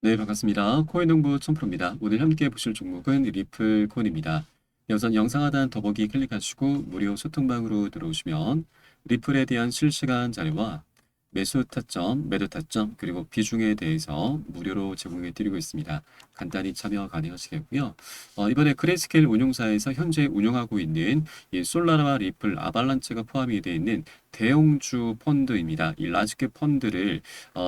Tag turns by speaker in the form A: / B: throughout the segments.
A: 네, 반갑습니다. 코인농부 천프로입니다. 오늘 함께 보실 종목은 리플 코인입니다. 우선 영상 하단 더보기 클릭하시고 무료 소통방으로 들어오시면 리플에 대한 실시간 자료와 매수 타점, 매도 타점, 그리고 비중에 대해서 무료로 제공해 드리고 있습니다. 간단히 참여 가능하시겠고요. 이번에 그레이스케일 운용사에서 현재 운영하고 있는 이 솔라나와 리플, 아발란체가 포함이 되어 있는 대형주 펀드입니다. 이 라지캡 펀드를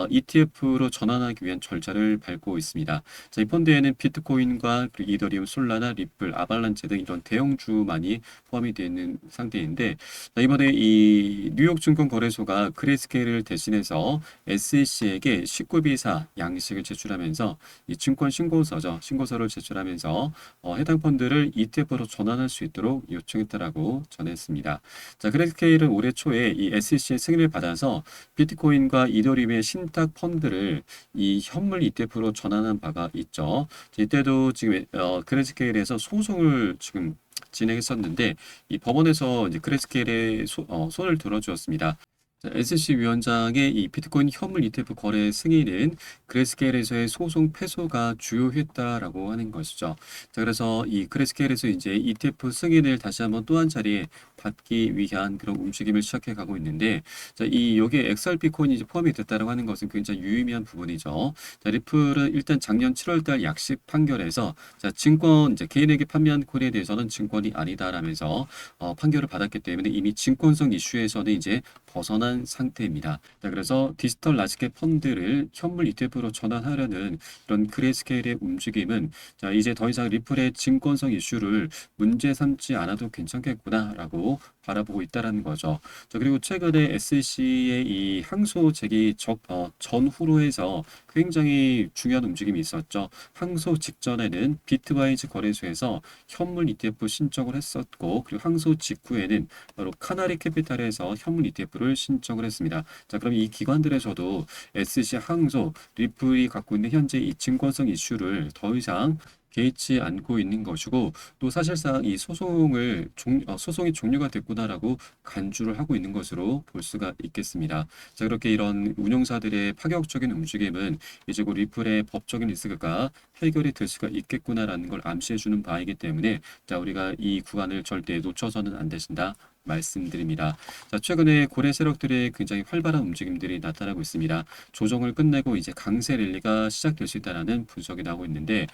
A: ETF로 전환하기 위한 절차를 밟고 있습니다. 자, 이 펀드에는 비트코인과 그리고 이더리움, 솔라나, 리플, 아발란체 등 이런 대형주만이 포함이 되어 있는 상태인데, 자, 이번에 이 뉴욕 증권거래소가 그레이스케일을 대신해서 SEC에게 신고비사 양식을 제출하면서 이 증권 신고서죠. 신고서를 제출하면서 해당 펀드를 ETF로 전환할 수 있도록 요청했다라고 전했습니다. 자, 그레이스케일은 올해 초에 이 SEC의 승인을 받아서 비트코인과 이더리움의 신탁 펀드를 이 현물 ETF로 전환한 바가 있죠. 이때도 지금 그레이스케일에서 소송을 지금 진행했었는데 이 법원에서 이제 그레이스케일의 손을 들어주었습니다. SC 위원장의 이 비트코인 현물 ETF 거래 승인은 그레이스케일에서의 소송 패소가 주요했다라고 하는 것이죠. 자, 그래서 이 그레이스케일에서 이제 ETF 승인을 다시 한번 또 한 차례 받기 위한 그런 움직임을 시작해 가고 있는데, 자, 이 여기에 XRP 코인이 이제 포함이 됐다라고 하는 것은 굉장히 유의미한 부분이죠. 자, 리플은 일단 작년 7월달 약식 판결에서 자, 증권 이제 개인에게 판매한 코인에 대해서는 증권이 아니다라면서 판결을 받았기 때문에 이미 증권성 이슈에서는 이제 벗어난 상태입니다. 자, 그래서 디지털 라지캡 펀드를 현물 ETF로 전환하려는 이런 그레이스케일의 움직임은 자, 이제 더 이상 리플의 증권성 이슈를 문제 삼지 않아도 괜찮겠구나라고 바라보고 있다라는 거죠. 자, 그리고 최근에 SEC의 이 항소 제기 전후로 해서 굉장히 중요한 움직임이 있었죠. 항소 직전에는 비트와이즈 거래소에서 현물 ETF 신청을 했었고, 그리고 항소 직후에는 바로 카나리 캐피탈에서 현물 ETF를 신청을 했습니다. 자, 그럼 이 기관들에서도 SC 항소, 리플이 갖고 있는 현재 이 증권성 이슈를 더 이상 개의치 않고 있는 것이고, 또 사실상 이 소송이 종료가 됐구나라고 간주를 하고 있는 것으로 볼 수가 있겠습니다. 자, 그렇게 이런 운용사들의 파격적인 움직임은 이제 곧 리플의 법적인 리스크가 해결이 될 수가 있겠구나라는 걸 암시해주는 바이기 때문에 자, 우리가 이 구간을 절대 놓쳐서는 안 되신다. 말씀드립니다. 자, 최근에 고래 세력들의 굉장히 활발한 움직임들이 나타나고 있습니다. 조정을 끝내고 이제 강세 랠리가 시작될 수 있다는 분석이 나오고 있는데,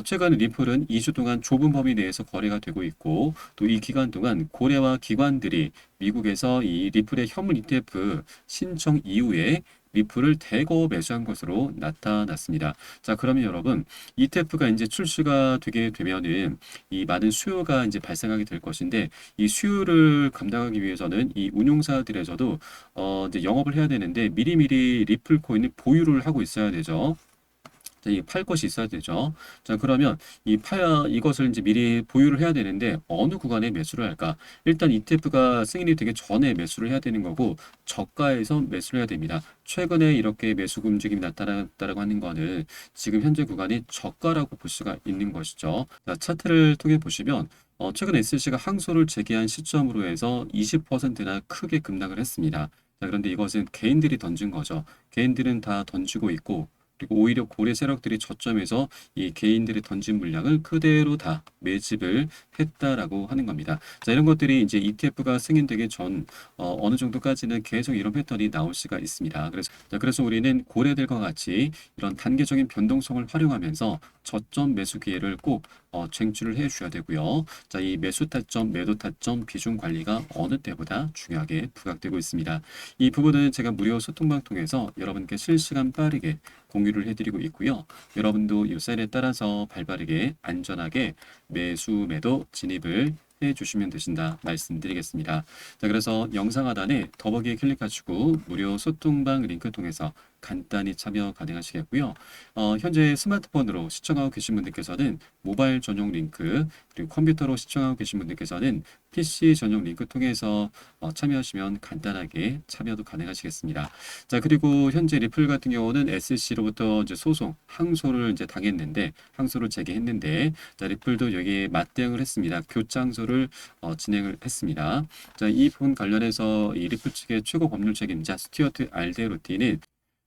A: 최근 리플은 2주 동안 좁은 범위 내에서 거래가 되고 있고, 또 이 기간 동안 고래와 기관들이 미국에서 이 리플의 현물 ETF 신청 이후에 리플을 대거 매수한 것으로 나타났습니다. 자, 그러면 여러분, ETF가 이제 출시가 되게 되면은 이 많은 수요가 이제 발생하게 될 것인데, 이 수요를 감당하기 위해서는 이 운용사들에서도 이제 영업을 해야 되는데 미리미리 리플 코인을 보유를 하고 있어야 되죠. 자, 이팔 것이 있어야 되죠. 자, 그러면 이것을 이제 미리 보유를 해야 되는데 어느 구간에 매수를 할까? 일단 ETF가 승인이 되기 전에 매수를 해야 되는 거고 저가에서 매수를 해야 됩니다. 최근에 이렇게 매수 움직임이 나타났다라고 하는 거는 지금 현재 구간이 저가라고 볼 수가 있는 것이죠. 자, 차트를 통해 보시면 최근 SC가 항소를 제기한 시점으로 해서 20%나 크게 급락을 했습니다. 자, 그런데 이것은 개인들이 던진 거죠. 개인들은 다 던지고 있고 그리고 오히려 고래 세력들이 저점에서 이 개인들이 던진 물량을 그대로 다 매집을 했다라고 하는 겁니다. 자, 이런 것들이 이제 ETF가 승인되기 전 어느 정도까지는 계속 이런 패턴이 나올 수가 있습니다. 그래서 우리는 고래들과 같이 이런 단계적인 변동성을 활용하면서 저점 매수 기회를 꼭 쟁취를 해 주셔야 되고요. 자, 이 매수 타점, 매도 타점 비중 관리가 어느 때보다 중요하게 부각되고 있습니다. 이 부분은 제가 무료 소통방 통해서 여러분께 실시간 빠르게 공유를 해드리고 있고요. 여러분도 이 사인에 따라서 발빠르게 안전하게 매수 매도 진입을 해주시면 되신다 말씀드리겠습니다. 자, 그래서 영상 하단에 더보기에 클릭하시고 무료 소통방 링크 통해서 간단히 참여 가능하시겠고요. 현재 스마트폰으로 시청하고 계신 분들께서는 모바일 전용 링크, 그리고 컴퓨터로 시청하고 계신 분들께서는 PC 전용 링크 통해서 참여하시면 간단하게 참여도 가능하시겠습니다. 자, 그리고 현재 리플 같은 경우는 SC로부터 이제 항소를 이제 당했는데, 항소를 제기했는데, 자, 리플도 여기에 맞대응을 했습니다. 교창소를 진행을 했습니다. 자, 이 부분 관련해서 이 리플 측의 최고 법률 책임자 스튜어트 알데로티는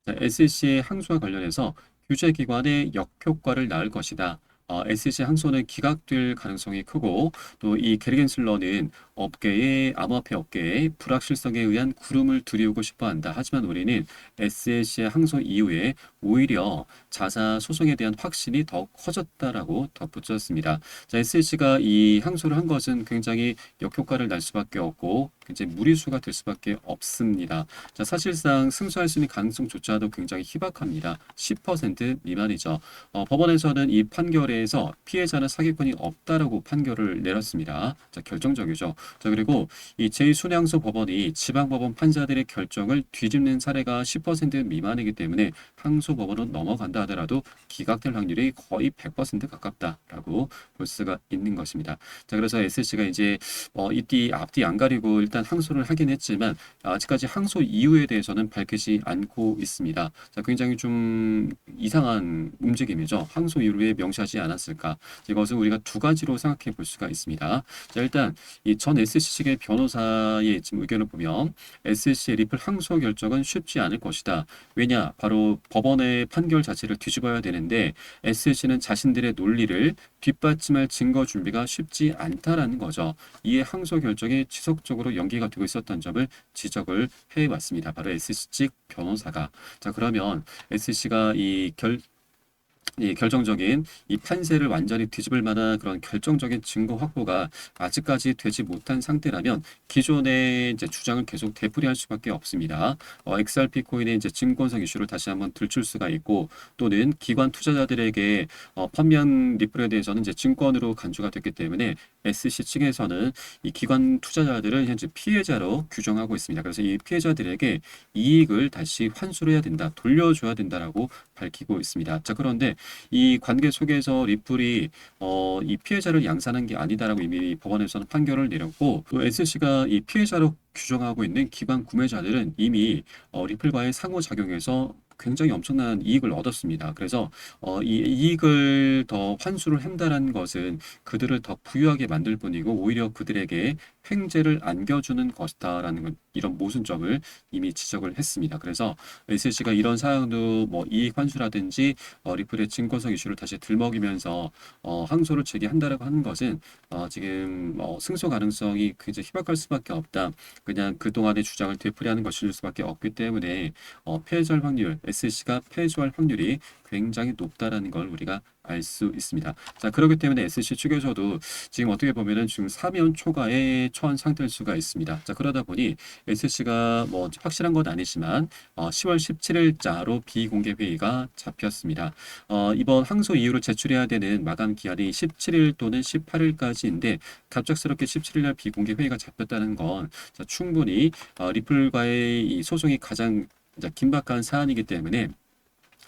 A: 자, SEC의 항소와 관련해서 규제 기관의 역효과를 낳을 것이다. SEC 항소는 기각될 가능성이 크고 또 이 게르겐슬러는 업계의 암호화폐 업계의 불확실성에 의한 구름을 들이우고 싶어 한다. 하지만 우리는 SEC의 항소 이후에 오히려 자사 소송에 대한 확신이 더 커졌다라고 덧붙였습니다. 자, SEC가 이 항소를 한 것은 굉장히 역효과를 날 수밖에 없고 굉장히 무리수가 될 수밖에 없습니다. 자, 사실상 승소할 수 있는 가능성조차도 굉장히 희박합니다. 10% 미만이죠. 법원에서는 이 판결에서 피해자는 사기꾼이 없다라고 판결을 내렸습니다. 자, 결정적이죠. 자, 그리고 이 제2순양소 법원이 지방법원 판사들의 결정을 뒤집는 사례가 10% 미만이기 때문에 항소 법원은 넘어간다 하더라도 기각될 확률이 거의 100% 가깝다라고 볼 수가 있는 것입니다. 자, 그래서 SC가 이제 이띠 앞뒤 안 가리고 일단 항소를 하긴 했지만 아직까지 항소 이유에 대해서는 밝히지 않고 있습니다. 자, 굉장히 좀 이상한 움직임이죠. 항소 이유를 명시하지 않았을까? 이것은 우리가 두 가지로 생각해 볼 수가 있습니다. 자, 일단 이 전 SC 측의 변호사의 지금 의견을 보면 SC의 리플 항소 결정은 쉽지 않을 것이다. 왜냐? 바로 법원의 판결 자체를 뒤집어야 되는데 SC는 자신들의 논리를 뒷받침할 증거 준비가 쉽지 않다라는 거죠. 이에 항소 결정이 지속적으로 연기가 되고 있었던 점을 지적을 해왔습니다. 바로 SC 측 변호사가. 자, 그러면 SC가 이 결정적인 이 판세를 완전히 뒤집을 만한 그런 결정적인 증거 확보가 아직까지 되지 못한 상태라면 기존의 이제 주장을 계속 되풀이할 수밖에 없습니다. XRP 코인의 이제 증권성 이슈를 다시 한번 들출 수가 있고 또는 기관 투자자들에게 판매한 리플에 대해서는 이제 증권으로 간주가 됐기 때문에 SC 측에서는 이 기관 투자자들을 현재 피해자로 규정하고 있습니다. 그래서 이 피해자들에게 이익을 다시 환수를 해야 된다, 돌려줘야 된다라고 밝히고 있습니다. 자, 그런데 이 관계 속에서 리플이 이 피해자를 양산한 게 아니다라고 이미 법원에서는 판결을 내렸고 또 SC가 이 피해자로 규정하고 있는 기관 구매자들은 이미 리플과의 상호작용에서 굉장히 엄청난 이익을 얻었습니다. 그래서 이 이익을 더 환수를 한다는 것은 그들을 더 부유하게 만들 뿐이고 오히려 그들에게 횡재를 안겨주는 것이다라는 이런 모순점을 이미 지적을 했습니다. 그래서 SC가 이런 사항도 뭐 이익 환수라든지 리플의 증권성 이슈를 다시 들먹이면서 항소를 제기한다라고 하는 것은 지금 승소 가능성이 굉장히 희박할 수밖에 없다. 그냥 그동안의 주장을 되풀이하는 것일 수밖에 없기 때문에 패소할 확률, SC가 패소할 확률이 굉장히 높다라는 걸 우리가 알 수 있습니다. 자, 그렇기 때문에 SC 측에서도 지금 어떻게 보면은 지금 사면 초과에 처한 상태일 수가 있습니다. 자, 그러다 보니 SC가 뭐 확실한 건 아니지만 10월 17일자로 비공개 회의가 잡혔습니다. 이번 항소 이후로 제출해야 되는 마감 기한이 17일 또는 18일까지인데 갑작스럽게 17일 날 비공개 회의가 잡혔다는 건 충분히 리플과의 이 소송이 가장 긴박한 사안이기 때문에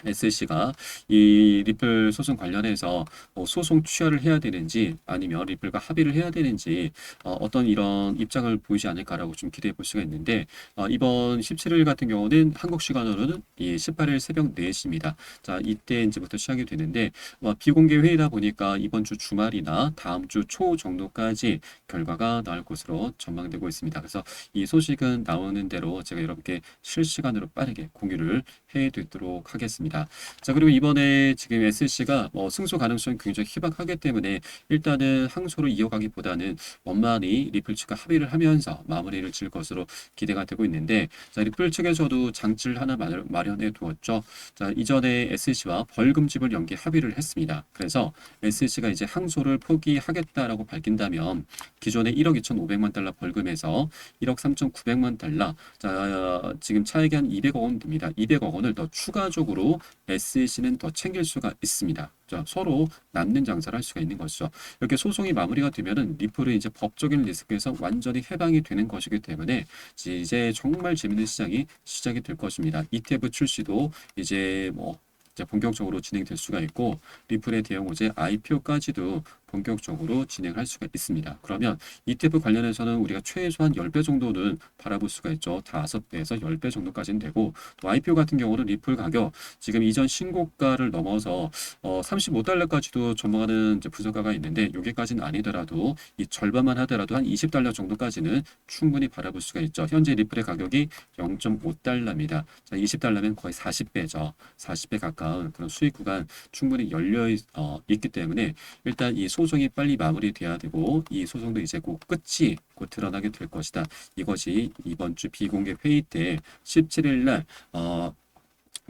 A: SC가 이 리플 소송 관련해서 소송 취하를 해야 되는지 아니면 리플과 합의를 해야 되는지 어떤 이런 입장을 보이지 않을까라고 좀 기대해 볼 수가 있는데 이번 17일 같은 경우는 한국 시간으로는 이 18일 새벽 4시입니다. 자, 이때 이제부터 시작이 되는데 비공개 회의다 보니까 이번 주 주말이나 다음 주 초 정도까지 결과가 나올 것으로 전망되고 있습니다. 그래서 이 소식은 나오는 대로 제가 여러분께 실시간으로 빠르게 공유를 해드리도록 하겠습니다. 자, 그리고 이번에 지금 SC가 승소 가능성이 굉장히 희박하기 때문에 일단은 항소를 이어가기보다는 원만히 리플 측과 합의를 하면서 마무리를 질 것으로 기대가 되고 있는데 자, 리플 측에서도 장치를 하나 마련해 두었죠. 자, 이전에 SC와 벌금 지불 연기 합의를 했습니다. 그래서 SC가 이제 항소를 포기하겠다라고 밝힌다면 기존의 1억 2,500만 달러 벌금에서 1억 3,900만 달러, 자, 지금 차액이 한 200억 원 됩니다. 200억 원을 더 추가적으로 SC는 더 챙길 수가 있습니다. 자, 서로 남는 장사를 할 수가 있는 것이죠. 이렇게 소송이 마무리가 되면은 리플은 이제 법적인 리스크에서 완전히 해방이 되는 것이기 때문에 이제 정말 재밌는 시장이 시작이 될 것입니다. ETF 출시도 이제 본격적으로 진행될 수가 있고 리플의 대형 호재 IPO까지도 본격적으로 진행할 수가 있습니다. 그러면 ETF 관련해서는 우리가 최소한 10배 정도는 바라볼 수가 있죠. 5배에서 10배 정도까지는 되고, 또 IPO 같은 경우는 리플 가격 지금 이전 신고가를 넘어서 35달러까지도 전망하는 이제 분석가가 있는데, 여기까지는 아니더라도 이 절반만 하더라도 한 20달러 정도까지는 충분히 바라볼 수가 있죠. 현재 리플의 가격이 0.5달러입니다. 자, 20달러면 거의 40배죠. 40배 가까운 그런 수익 구간 충분히 열려 있기 때문에 일단 이 소송이 빨리 마무리돼야 되고, 이 소송도 이제 끝이 곧 드러나게 될 것이다. 이것이 이번 주 비공개 회의 때 17일 날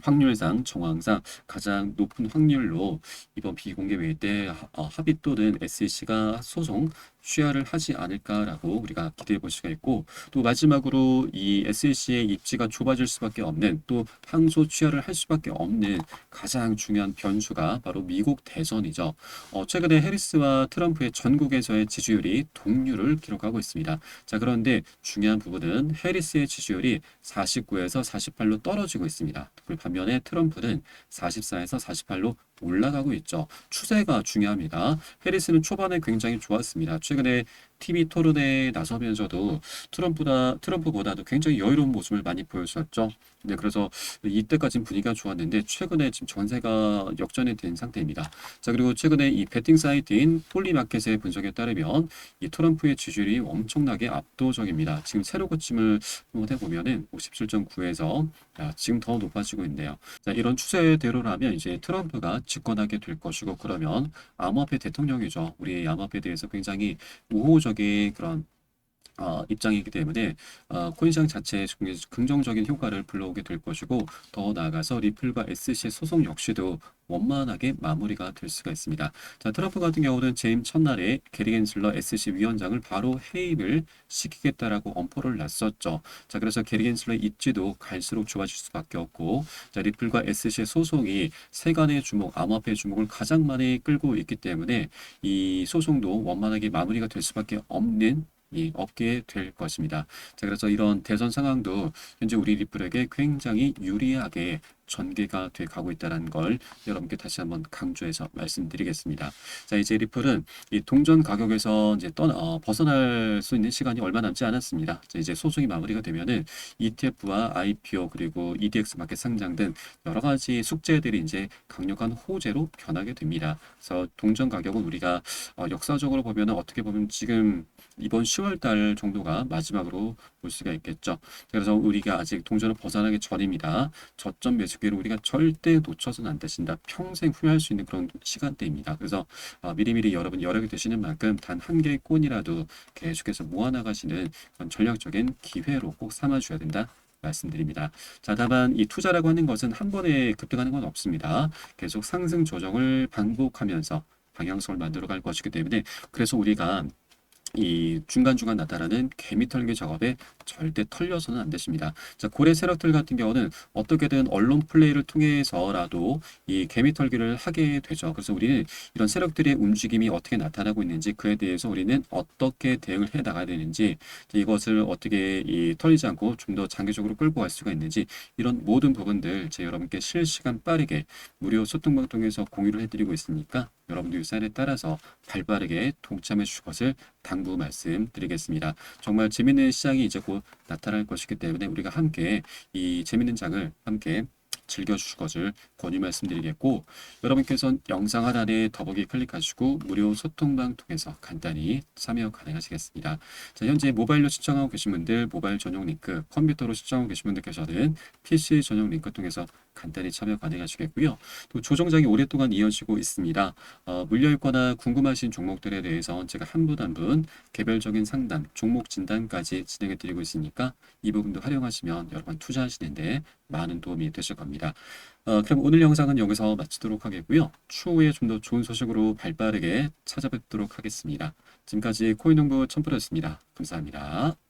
A: 확률상 정황상 가장 높은 확률로 이번 비공개 회의 때 합의 또는 SEC가 소송 취하를 하지 않을까라고 우리가 기대해 볼 수가 있고, 또 마지막으로 이 SEC의 입지가 좁아질 수밖에 없는, 또 항소 취하를 할 수밖에 없는 가장 중요한 변수가 바로 미국 대선이죠. 최근에 해리스와 트럼프의 전국에서의 지지율이 동률을 기록하고 있습니다. 자, 그런데 중요한 부분은 해리스의 지지율이 49에서 48로 떨어지고 있습니다. 그리고 반면에 트럼프는 44에서 48로 올라가고 있죠. 추세가 중요합니다. 해리스는 초반에 굉장히 좋았습니다. 최근에 TV 토론에 나서면서도 트럼프보다도 굉장히 여유로운 모습을 많이 보여주었죠. 네, 그래서 이때까지는 분위기가 좋았는데 최근에 지금 전세가 역전이 된 상태입니다. 자, 그리고 최근에 이 베팅 사이트인 폴리마켓의 분석에 따르면 이 트럼프의 지지율이 엄청나게 압도적입니다. 지금 새로 고침을 한번 해보면은 57.9에서 지금 더 높아지고 있네요. 자, 이런 추세대로라면 이제 트럼프가 집권하게 될 것이고, 그러면 암호화폐 대통령이죠. 우리 암호화폐에 대해서 굉장히 우호적인 그런 입장이기 때문에 코인시장 자체에 긍정적인 효과를 불러오게 될 것이고, 더 나아가서 리플과 SC의 소송 역시도 원만하게 마무리가 될 수가 있습니다. 자, 트럼프 같은 경우는 재임 첫날에 게리 겐슬러 SC 위원장을 바로 해임을 시키겠다라고 엄포를 놨었죠. 자, 그래서 게리 겐슬러의 입지도 갈수록 좁아질 수밖에 없고, 자, 리플과 SC의 소송이 세간의 주목, 암호화폐 주목을 가장 많이 끌고 있기 때문에 이 소송도 원만하게 마무리가 될 수밖에 없게 될 것입니다. 자, 그래서 이런 대선 상황도 현재 우리 리플에게 굉장히 유리하게 전개가 돼 가고 있다는 걸 여러분께 다시 한번 강조해서 말씀드리겠습니다. 자, 이제 리플은 이 동전 가격에서 이제 벗어날 수 있는 시간이 얼마 남지 않았습니다. 자, 이제 소송이 마무리가 되면은 ETF와 IPO 그리고 EDX 마켓 상장 등 여러 가지 숙제들이 이제 강력한 호재로 변하게 됩니다. 그래서 동전 가격은 우리가 역사적으로 보면은 어떻게 보면 지금 이번 10월 달 정도가 마지막으로 볼 수가 있겠죠. 그래서 우리가 아직 동전을 벗어나기 전입니다. 저점 매수기를 우리가 절대 놓쳐서는 안 되신다. 평생 후회할 수 있는 그런 시간대입니다. 그래서 미리미리 여러분 여력이 되시는 만큼 단 한 개의 꼰이라도 계속해서 모아나가시는 그런 전략적인 기회로 꼭 삼아줘야 된다. 말씀드립니다. 자, 다만 이 투자라고 하는 것은 한 번에 급등하는 건 없습니다. 계속 상승 조정을 반복하면서 방향성을 만들어 갈 것이기 때문에, 그래서 우리가 이 중간중간 나타나는 개미털기 작업에 절대 털려서는 안 되십니다. 자, 고래 세력들 같은 경우는 어떻게든 언론 플레이를 통해서라도 이 개미털기를 하게 되죠. 그래서 우리는 이런 세력들의 움직임이 어떻게 나타나고 있는지, 그에 대해서 우리는 어떻게 대응을 해 나가야 되는지, 이것을 어떻게 털리지 않고 좀 더 장기적으로 끌고 갈 수가 있는지, 이런 모든 부분들 제 여러분께 실시간 빠르게 무료 소통방 통해서 공유를 해드리고 있으니까 여러분들 사인에 따라서 발빠르게 동참해 주실 것을 당부 말씀드리겠습니다. 정말 재밌는 시장이 이제 곧 나타날 것이기 때문에 우리가 함께 이 재밌는 장을 함께 즐겨주실 것을 권유 말씀드리겠고, 여러분께서는 영상 하단에 더보기 클릭하시고 무료 소통방 통해서 간단히 참여 가능하시겠습니다. 자, 현재 모바일로 시청하고 계신 분들 모바일 전용 링크, 컴퓨터로 시청하고 계신 분들께서는 PC 전용 링크 통해서 간단히 참여 가능하시겠고요. 또 조정장이 오랫동안 이어지고 있습니다. 물려있거나 궁금하신 종목들에 대해서 제가 한 분 한 분 개별적인 상담, 종목 진단까지 진행해 드리고 있으니까 이 부분도 활용하시면 여러분 투자하시는데 많은 도움이 되실 겁니다. 그럼 오늘 영상은 여기서 마치도록 하겠고요. 추후에 좀 더 좋은 소식으로 발빠르게 찾아뵙도록 하겠습니다. 지금까지 코인농부 첨프였습니다. 감사합니다.